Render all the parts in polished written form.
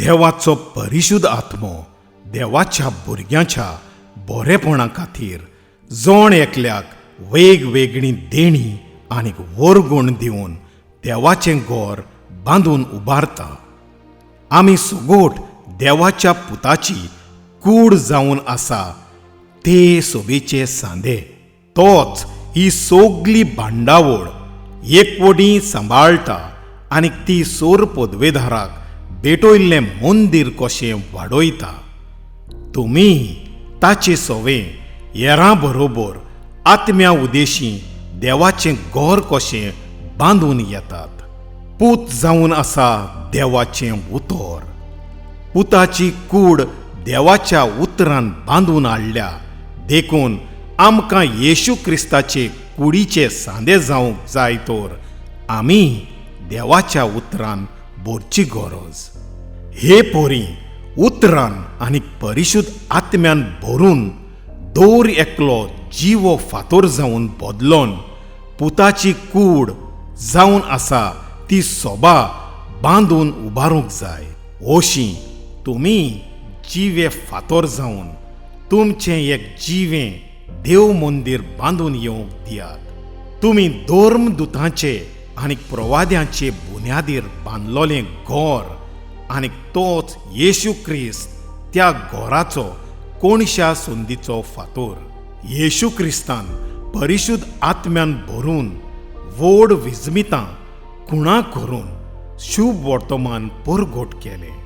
देवाचो परिशुध्द आत्मो देवाच्या भुरग्यांच्या बरेपणा खातीर जोण एकल्याक वेगवेगळी देणी आनी वरगूण दिवन देवाचें घोर बांदून उबारता. आमी सगोट देवाच्या पुताची कूड जावन आसा ते सोबेचे सांदे. तोच ही सगली भांडावळ एकवटी सांबाळटा आनी ती सोर पदवेधाराक भेटोयल्लें मंदीर कशें वाडयता. तुमी ताचे सोवे हेरां बरोबर आत्म्या उदेशी देवाचें घोर कशें बांदून येतात. पूत जावन आसा देवाचें उतर. पुताची कूड देवाच्या उतरान बांदून हाडल्या देखून आमकां येशू क्रिस्ताचे कुडीचे सांदे जावंक जाय तर आमी देवाच्या उतरान भरची गरज. हे पोरी उतरान आनी परिशुध्द आत्म्यान भरून दौर एकलो जिवो फातोर जावन बदलोन पुताची कूड जावन आसा ती सोबा बांदून उबारूंक जाय. अशीं तुमी जिवे फातोर जावन तुमचें एक जिवें देव मंदीर बांदून येवंक दियात. तुमी धर्मदुतांचे आनी प्रवाद्यांचे बुन्यादीर बांदलोलें घोर आनी तोच येशू क्रिस्त त्या घोराचो कोणशा संदीचो फातोर. येशू क्रिस्तान परिशुध्द आत्म्यान भरून व्हड विजमितां खुणा करून शुभ वर्तमान परगट केलें.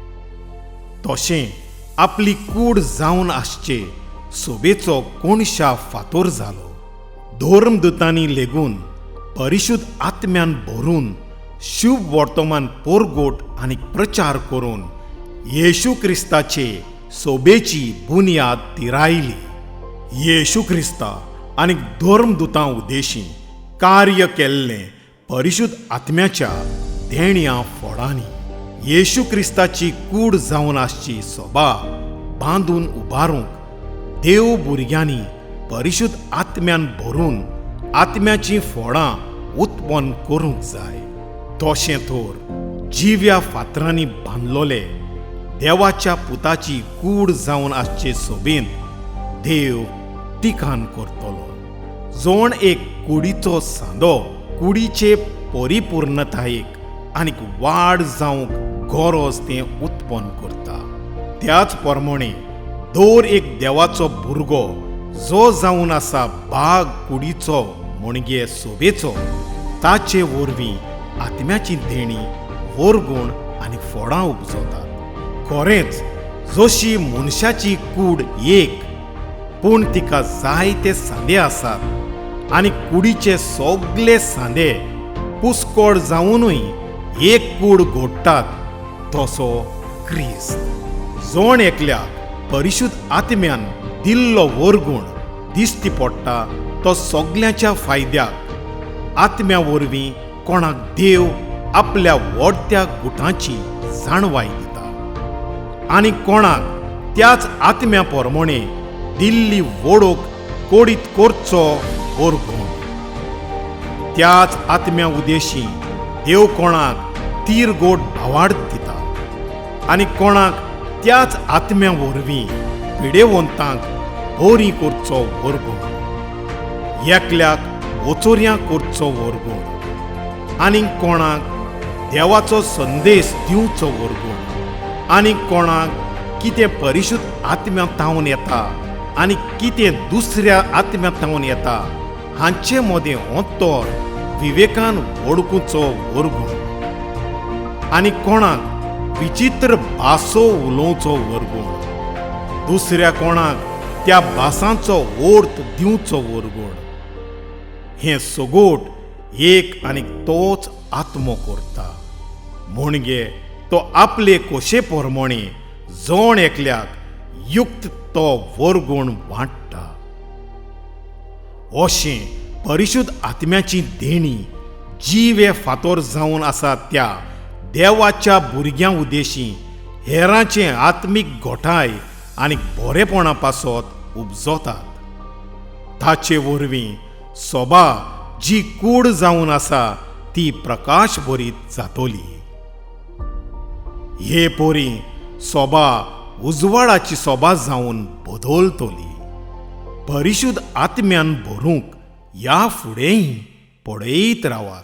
तशें आपली कूड जावन आसचे सोबेचो कोणशा फातोर जालो. धर्मदुतांनी लेगून परिशुध्द आत्म्यान भरून शुभ वर्तमान परगट आनी प्रचार करून येशू क्रिस्ताचे सोबेची बुन्याद तिरायली. येशू क्रिस्ता आनी धर्मदुतां उदेशीं कार्य केल्लें परिशुध्द आत्म्याच्या देण्या फोडांनी येशू क्रिस्ताची कूड जावन आसची सोबा बांदून उबारूंक देव भुरग्यांनी परिशुध्द आत्म्यान भरून आत्म्याची फोडां उत्पन्न करूंक जाय. तशें तर जिव्या फातरांनी बांदलोले देवाच्या पुताची कूड जावन आसचे सोबेन देव तिकान करतलो. जोण एक कुडीचो सांदो कुडीचे परिपूर्णतायेक आनीक वाड जावंक गरज तें उत्पन्न करता. त्याच प्रमाणे दर एक देवाचो भुरगो जो जावन आसा बाग कुडीचो म्हणजे सोबेचो ताचे वरवीं आत्म्याची देणी वरगूण आनी फोडां उपजोतात. खरेंच जशी मनशाची कूड एक पूण तिका जायते सांदे आसात आनी कुडीचे सगळे सांदे पुस्कोळ जावनूय एक कूड घोडटात तसो क्रिस्त. जोण एकल्याक परिशुध्द आत्म्यान दिल्लो वरगूण दिश्टी पडटा तो सगळ्यांच्या फायद्याक आत्म्या वरवीं कोणाक देव आपल्या वडत्या गुटांची जाणवाय दिता आनी कोणाक त्याच आत्म्या प्रमाणे दिल्ली वडोक कोडीत करचो वरगूण. त्याच आत्म्या उदेशीं देव कोणाक तीरगोट भावार्थ दिता आनी कोणाक त्याच आत्म्या वरवीं पिडेवंतांक बरी करचो वरगूण. एकल्याक ओचोऱ्यां करचो वरगूण आनी कोणाक देवाचो संदेश दिवचो वरगूण आनी कोणाक कितें परिशुध्द आत्म्यांतावन येता आनी कितें दुसऱ्या आत्म्यांतावन येता हांचे मदें होंतोर विवेकान वळखुचो वरगूण आनी कोणाक विचित्र भासो उलोवचो वरगूण. दुसऱ्या कोणाक त्या भासांचो अर्थ दिवचो वरगूण. हें सगोट एक आनी तोच आत्मो करता म्हणजे तो आपले कोशे प्रमाणे जोण एकल्याक युक्त तो वरगूण वांट्टा. अशें परिशुध्द आत्म्याची देणी जिवे फातोर जावन आसा त्या देवाच्या भुरग्यां उदेशीं हेरांचे आत्मीक घोटाय आनी बरेपणा पासत उपजोतात. ताचे वरवीं सोबा जी कूड जावन आसा ती प्रकाश भरीत जातली. हे पोरी सोबा उजवाडाची सोबा जावन बदलतली. परिशुद्ध आत्म्यान भरूंक या फुडेंय पळयत रावात.